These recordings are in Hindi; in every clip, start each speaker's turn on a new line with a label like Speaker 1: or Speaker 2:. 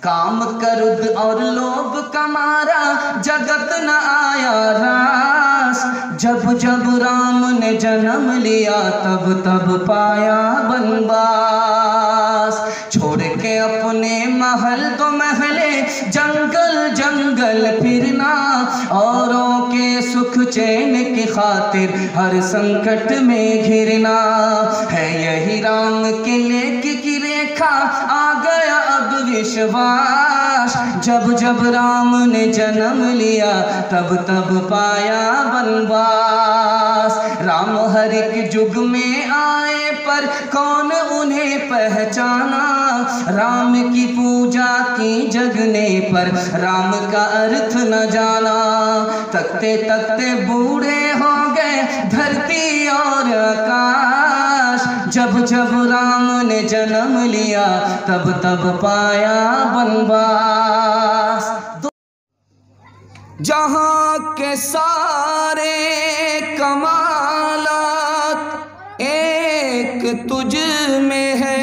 Speaker 1: काम क्रोध और लोभ का मारा जगत न आया रास। जब जब राम ने जन्म लिया तब तब पाया बनवास। छोड़ के अपने महल तो महले जंगल जंगल फिरना, औरों के सुख चैन की खातिर हर संकट में घिरना। है यही राम के लेख की रेखा, आ गया अब विश्वास। जब जब राम ने जन्म लिया तब तब पाया बनवास। राम हर एक युग में आए पर कौन उन्हें पहचाना। राम की पूजा की जगने पर राम का अर्थ न जाना। तकते तकते बूढ़े हो गए धरती और आकाश। जब जब राम ने जन्म लिया तब तब पाया बनवास। जहाँ के सारे कमालात एक तुझ में है,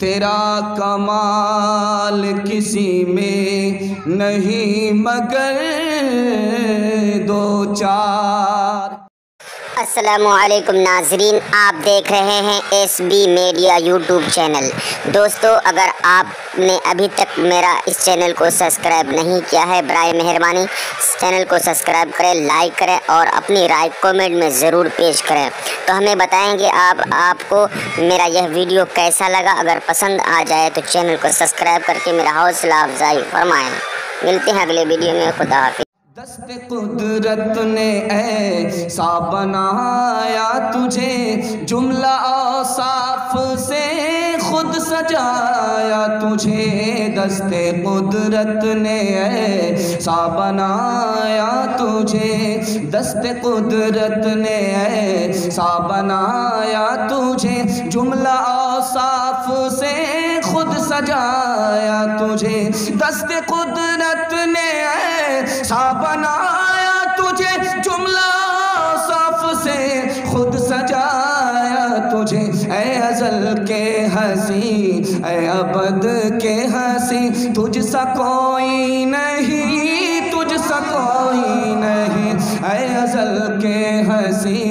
Speaker 1: तेरा कमाल किसी में नहीं मगर दो चार।
Speaker 2: अस्सलामुअलैकुम नाजरीन, आप देख रहे हैं SB मीडिया यूट्यूब चैनल। दोस्तों, अगर आपने अभी तक मेरा इस चैनल को सब्सक्राइब नहीं किया है, बराए मेहरबानी इस चैनल को सब्सक्राइब करें, लाइक करें और अपनी राय कमेंट में ज़रूर पेश करें। तो हमें बताएंगे आपको मेरा यह वीडियो कैसा लगा। अगर पसंद आ जाए तो चैनल को सब्सक्राइब करके मेरा हौसला अफजाई फरमाएँ। मिलते हैं अगले वीडियो में। खुदा हाफिज़।
Speaker 1: दस्ते कुदरत ने ऐसा बनाया तुझे, जुमला औसाफ से खुद सजाया तुझे। दस्ते कुदरत ने ऐसा बनाया तुझे, दस्ते कुदरत ने ऐसा बनाया तुझे। जुमला औसाफ से खुद सजाया तुझे। दस्ते कुदरत ने ऐसा बनाया तुझे, जुमला साफ से खुद सजाया तुझे। ऐ अज़ल के हंसी, ऐ अबद के हंसी, तुझ सा कोई नहीं, तुझ सा कोई नहीं। ऐ अज़ल के हंसी,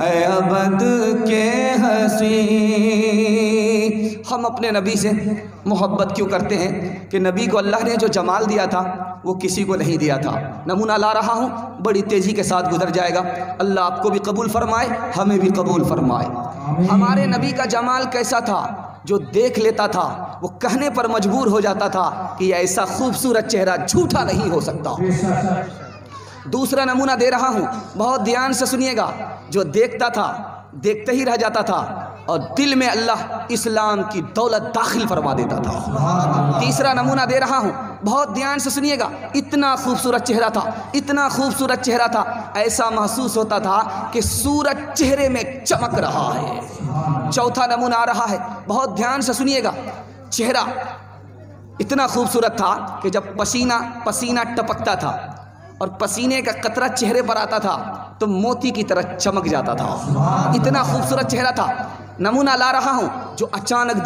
Speaker 1: ऐ अबद के हंसी। हम अपने नबी से मोहब्बत क्यों करते हैं कि नबी को अल्लाह ने जो जमाल दिया था वो किसी को नहीं दिया था। नमूना ला रहा हूँ, बड़ी तेज़ी के साथ गुजर जाएगा। अल्लाह आपको भी कबूल फरमाए, हमें भी कबूल फरमाए। हमारे नबी का जमाल कैसा था, जो देख लेता था वो कहने पर मजबूर हो जाता था कि ऐसा खूबसूरत चेहरा झूठा नहीं हो सकता। दूसरा नमूना दे रहा हूँ, बहुत ध्यान से सुनिएगा। जो देखता था देखते ही रह जाता था और दिल में अल्लाह इस्लाम की दौलत दाखिल फरमा देता था। तीसरा नमूना दे रहा हूँ, बहुत ध्यान से सुनिएगा। इतना खूबसूरत चेहरा था, इतना खूबसूरत चेहरा था, ऐसा महसूस होता था कि सूरज चेहरे में चमक रहा है। चौथा नमूना आ रहा है, बहुत ध्यान से सुनिएगा। चेहरा इतना खूबसूरत था कि जब पसीना पसीना टपकता था और पसीने का कतरा चेहरे पर आता था तो मोती की तरह चमक जाता था। इतना खूबसूरत चेहरा था। नमूना ला रहा हूँ, जो अचानक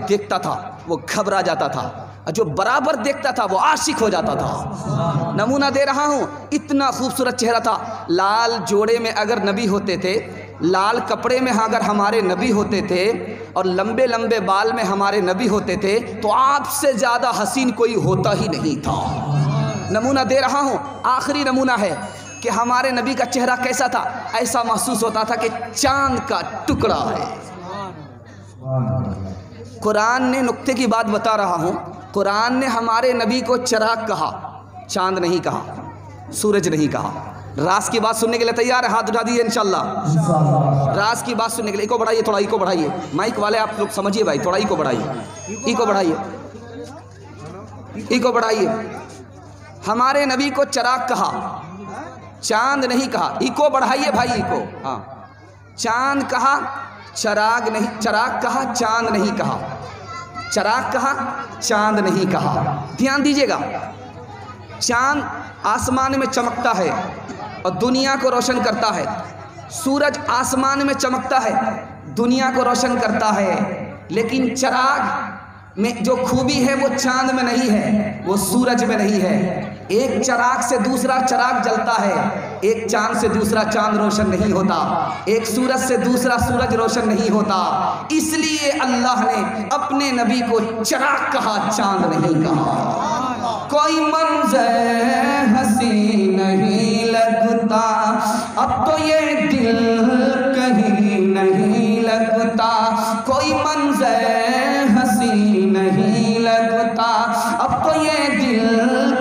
Speaker 1: देखता था वो घबरा जाता था, और जो बराबर देखता था वो आशिक हो जाता था। नमूना दे रहा हूँ, इतना खूबसूरत चेहरा था। लाल जोड़े में अगर नबी होते थे, लाल कपड़े में अगर हमारे नबी होते थे और लंबे लंबे बाल में हमारे नबी होते थे तो आपसे ज़्यादा हसीन कोई होता ही नहीं था। नमूना दे रहा हूँ, आखिरी नमूना है कि हमारे नबी का चेहरा कैसा था। ऐसा महसूस होता था कि चांद का टुकड़ा है। कुरान ने नुक्ते की बात बता रहा हूँ, कुरान ने हमारे नबी को चिराग कहा, चांद नहीं कहा, सूरज नहीं कहा। राज की बात सुनने के लिए तैयार है? हाथ उठा दीजिए इंशाल्लाह। राज की बात सुनने के लिए इको बढ़ाइए, थोड़ा इको बढ़ाइए। माइक वाले आप लोग समझिए भाई, थोड़ा इको बढ़ाइए, इको बढ़ाइए, इको बढ़ाइए। हमारे नबी को चिराग कहा, चांद नहीं कहा। इको बढ़ाइए भाई, इको। हाँ, चांद कहा, चिराग नहीं, चिराग कहा, चांद नहीं कहा। चिराग कहा, चांद नहीं कहा। ध्यान दीजिएगा, चांद आसमान में चमकता है और दुनिया को रोशन करता है। सूरज आसमान में चमकता है, दुनिया को रोशन करता है। लेकिन चिराग में जो खूबी है वो चांद में नहीं है, वो सूरज में नहीं है। एक चिराग से दूसरा चिराग जलता है, एक चांद से दूसरा चांद रोशन नहीं होता, एक सूरज से दूसरा सूरज रोशन नहीं होता। इसलिए अल्लाह ने अपने नबी को चिराग कहा, चांद नहीं कहा। कोई मंजर हंसी नहीं लगता, अब तो ये दिल कहीं नहीं लगता। कोई मंजर हंसी नहीं लगता, अब तो ये दिल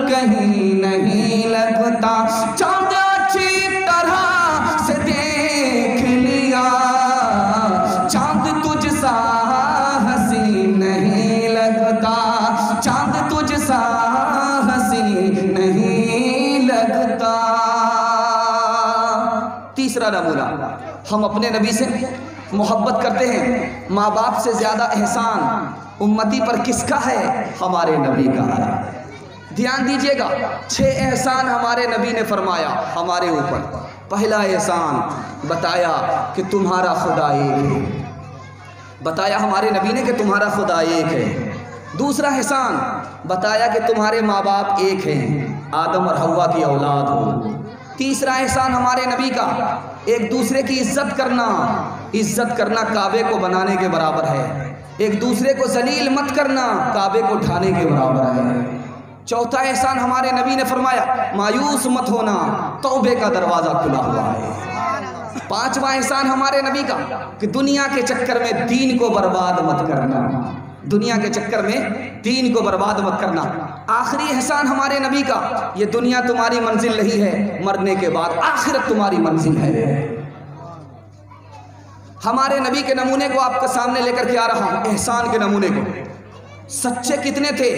Speaker 1: कहीं नहीं लगता। चांद अच्छी तरह से देख लिया, चांद तुझ सा हंसी नहीं लगता, चांद तुझ सा हंसी नहीं लगता। तीसरा नमूना, हम अपने नबी से मोहब्बत करते हैं। माँ बाप से ज़्यादा एहसान उम्मती पर किसका है? हमारे नबी का है। ध्यान दीजिएगा, 6 एहसान हमारे नबी ने फरमाया हमारे ऊपर। पहला एहसान बताया कि तुम्हारा खुदा एक है, बताया हमारे नबी ने कि तुम्हारा खुदा एक है। दूसरा एहसान बताया कि तुम्हारे माँ बाप एक हैं, आदम और हव्वा की औलाद हो। तीसरा एहसान हमारे नबी का, एक दूसरे की इज्जत करना। इज्जत करना काबे को बनाने के बराबर है। एक दूसरे को जलील मत करना, काबे को ढाने के बराबर है। चौथा एहसान हमारे नबी ने फरमाया, मायूस मत होना, तौबे का दरवाज़ा खुला हुआ है। पांचवा एहसान हमारे नबी का कि दुनिया के चक्कर में दीन को बर्बाद मत करना, दुनिया के चक्कर में दीन को बर्बाद मत करना। आखिरी एहसान हमारे नबी का, ये दुनिया तुम्हारी मंजिल नहीं है, मरने के बाद आखिरत तुम्हारी मंजिल है। हमारे नबी के नमूने को आपके सामने लेकर के आ रहा हूं, एहसान के नमूने को। सच्चे कितने थे?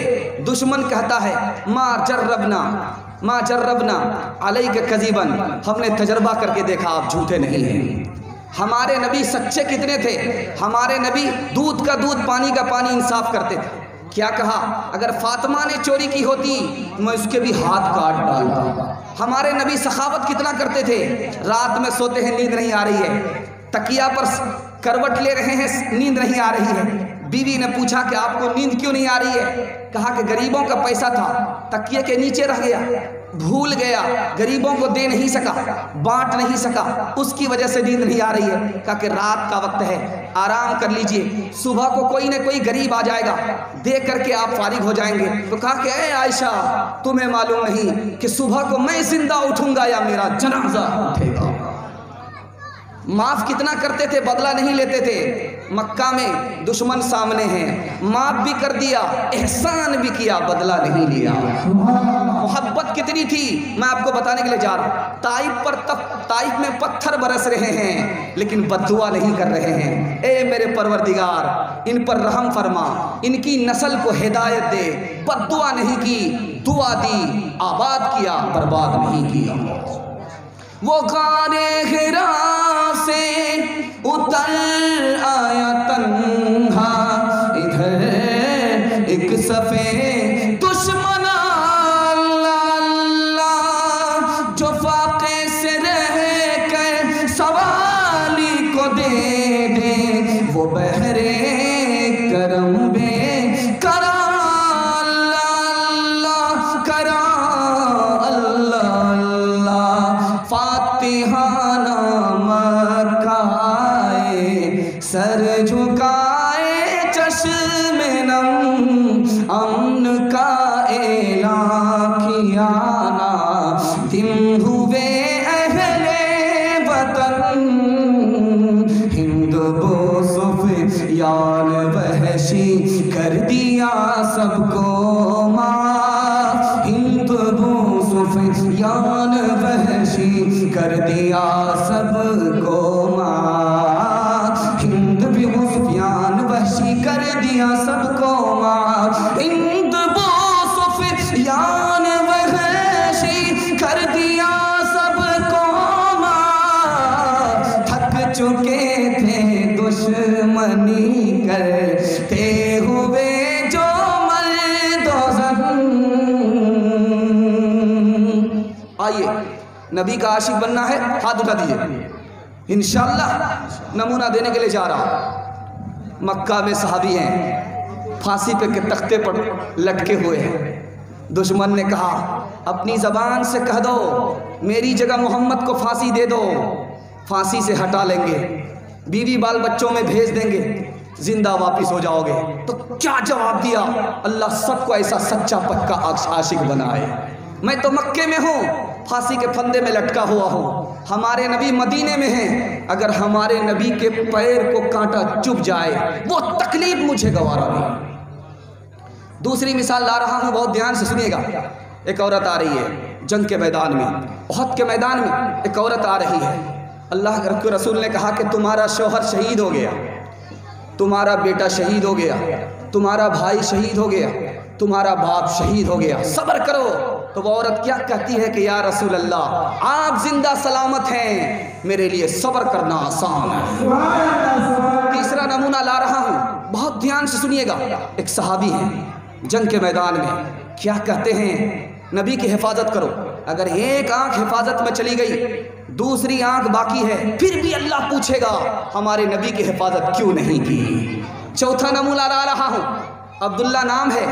Speaker 1: दुश्मन कहता है माँ जर्रबना अलैका कज़िबन, हमने तजर्बा करके देखा आप झूठे नहीं हैं। हमारे नबी सच्चे कितने थे? हमारे नबी दूध का दूध पानी का पानी इंसाफ करते थे। क्या कहा? अगर फातिमा ने चोरी की होती मैं उसके भी हाथ काट डालता। हमारे नबी सखावत कितना करते थे? रात में सोते हैं, नींद नहीं आ रही है, तकिया पर करवट ले रहे हैं, नींद नहीं आ रही है। बीवी ने पूछा कि आपको नींद क्यों नहीं आ रही है? कहा कि गरीबों का पैसा था, तकिए के नीचे रह गया, भूल गया, गरीबों को दे नहीं सका, बांट नहीं सका, उसकी वजह से नींद नहीं आ रही है। कहा कि रात का वक्त है, आराम कर लीजिए, सुबह को कोई ना कोई गरीब आ जाएगा, दे करके आप फारिग हो जाएंगे। तो कहा कि ए आयशा, तुम्हें मालूम नहीं कि सुबह को मैं जिंदा उठूंगा या मेरा जनाजा उठेगा। माफ कितना करते थे, बदला नहीं लेते थे। मक्का में दुश्मन सामने हैं, माफ भी कर दिया, एहसान भी किया, बदला नहीं लिया। मोहब्बत कितनी थी मैं आपको बताने के लिए जा रहा हूँ। ताइफ में पत्थर बरस रहे हैं लेकिन बद्दुआ नहीं कर रहे हैं। ए मेरे परवरदिगार, इन पर रहम फरमा, इनकी नस्ल को हिदायत दे। बद्दुआ नहीं की, दुआ दी, आबाद किया, बर्बाद नहीं किया। वो गारे हिरा से उतर आया तन्हा, इधर एक सफेद दुश्मन जो फाके से रह कर सवाली को दे दे, वो बहरे करम बे करा अल्लाह करा सर झुकाए चश्मे नम, अमन का ऐलान किया ना, दिन हुए अहले वतन, हिंद बो सुफियान वहशी कर दिया सबको माँ, हिंद बो सुफियान वहशी कर दिया सबको माँ, कर दिया सबको माँ, हिंद बो सुफियान वहशी कर दिया सबको माँ। थक चुके थे दुश्मनी करते हुए जो मर्दोज़न। आइए, नबी का आशिक बनना है, हाथ उठा दीजिए। इंशाअल्लाह नमूना देने के लिए जा रहा हूं। मक्का में सहाबी हैं, फांसी पे के तख्ते पर लटके हुए हैं। दुश्मन ने कहा अपनी ज़बान से कह दो मेरी जगह मोहम्मद को फांसी दे दो, फांसी से हटा लेंगे, बीवी बाल बच्चों में भेज देंगे, जिंदा वापस हो जाओगे। तो क्या जवाब दिया? अल्लाह सबको ऐसा सच्चा पक्का आशिक बनाए। मैं तो मक्के में हूँ, फांसी के फंदे में लटका हुआ हूँ, हमारे नबी मदीने में हैं। अगर हमारे नबी के पैर को कांटा चुभ जाए वो तकलीफ मुझे गवारा नहीं। दूसरी मिसाल ला रहा हूँ, बहुत ध्यान से सुनिएगा। एक औरत आ रही है जंग के मैदान में, उहद के मैदान में एक औरत आ रही है। अल्लाह के रसूल ने कहा कि तुम्हारा शौहर शहीद हो गया, तुम्हारा बेटा शहीद हो गया, तुम्हारा भाई शहीद हो गया, तुम्हारा बाप शहीद हो गया, सब्र करो। तो वो औरत क्या कहती है कि या रसूल अल्लाह आप जिंदा सलामत हैं, मेरे लिए सब्र करना आसान है। तीसरा नमूना ला रहा हूँ, बहुत ध्यान से सुनिएगा। एक सहाबी हैं जंग के मैदान में, क्या कहते हैं? नबी की हिफाजत करो। अगर एक आंख हिफाजत में चली गई, दूसरी आंख बाकी है, फिर भी अल्लाह पूछेगा हमारे नबी की हिफाजत क्यों नहीं की। चौथा नमूना ला रहा हूँ, अब्दुल्ला नाम है,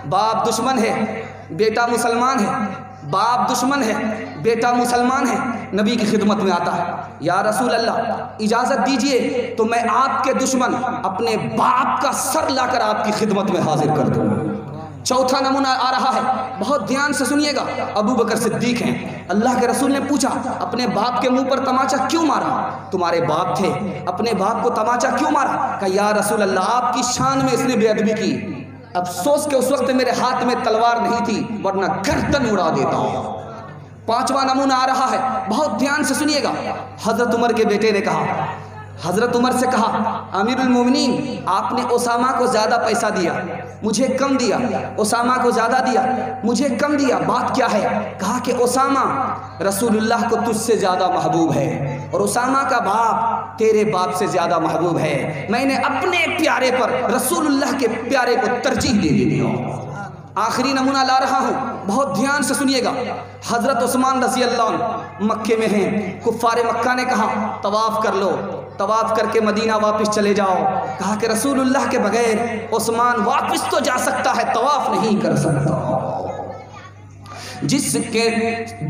Speaker 1: बाप दुश्मन है, बेटा मुसलमान है, बाप दुश्मन है, बेटा मुसलमान है, नबी की खिदमत में आता है। या रसूल अल्लाह इजाज़त दीजिए तो मैं आपके दुश्मन अपने बाप का सर लाकर आपकी खिदमत में हाजिर कर दूँ। चौथा नमूना आ रहा है, बहुत ध्यान से सुनिएगा। अबू बकर सिद्दीक हैं, अल्लाह के रसूल ने पूछा अपने बाप के मुंह पर तमाचा क्यों मारा? तुम्हारे बाप थे, अपने बाप को तमाचा क्यों मारा? कहा या रसूल अल्लाह आपकी शान में इसने बेअदबी की, अफसोस के उस वक्त मेरे हाथ में तलवार नहीं थी वरना गर्दन उड़ा देता हूँ। पांचवा नमूना आ रहा है, बहुत ध्यान से सुनिएगा। हजरत उमर के बेटे ने कहा, हजरत उमर से कहा अमीरुल मोमिनीन आपने उसामा को ज़्यादा पैसा दिया, मुझे कम दिया, उसामा को ज़्यादा दिया, मुझे कम दिया, बात क्या है? कहा कि उसामा रसूलुल्लाह को तुझसे ज़्यादा महबूब है और उसामा का बाप तेरे बाप से ज़्यादा महबूब है। मैंने अपने प्यारे पर रसूलुल्लाह के प्यारे को तरजीह दे दी। आखिरी नमूना ला रहा हूँ, बहुत ध्यान से सुनिएगा। हज़रत उस्मान रज़ी अल्लाह अन्हु मक्के में हैं, कुफ़ारे मक्का ने कहा तवाफ़ कर लो, तवाफ़ करके मदीना वापस चले जाओ। कहा कि रसूलुल्लाह के बगैर उस्मान वापस तो जा सकता है, तवाफ़ नहीं कर सकता। जिसके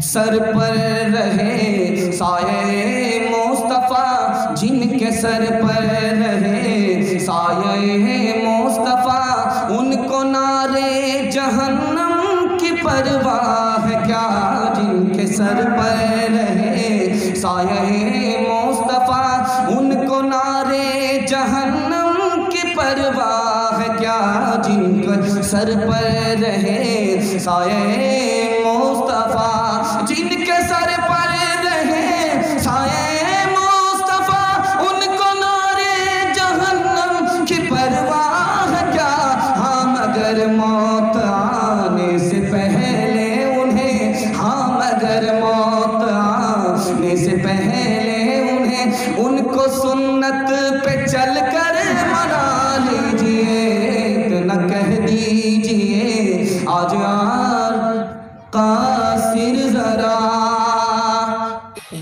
Speaker 1: सर पर रहे साये मुस्तफ़ा, जिनके सर पर रहे साये मुस्तफ़ा, उनको नारे जहन्नम की परवाह क्या। जिनके सर पर रहे साये मुस्तफ़ा, उनको नारे जहन्नम की परवाह क्या। जिनके सर पर रहे साये मुस्तफ़ा, जिनके सर पर रहे साये मुस्तफ़ा, उनको नारे जहन्नम की परवाह क्या। हाँ मगर मौत आने से पहले उन्हें, हाँ मगर मौत आने से पहले उन्हें, उनको सुन्नत पे चल कर मना लीजिए। न कह दीजिए आज कासिर जरा।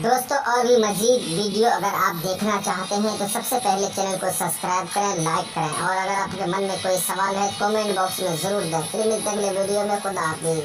Speaker 2: दोस्तों और भी मजीद वीडियो अगर आप देखना चाहते हैं तो सबसे पहले चैनल को सब्सक्राइब करें, लाइक करें और अगर आपके मन में कोई सवाल है कमेंट बॉक्स में ज़रूर दें। फिर मिलते हैं अगले वीडियो में। खुदा हाफिज़।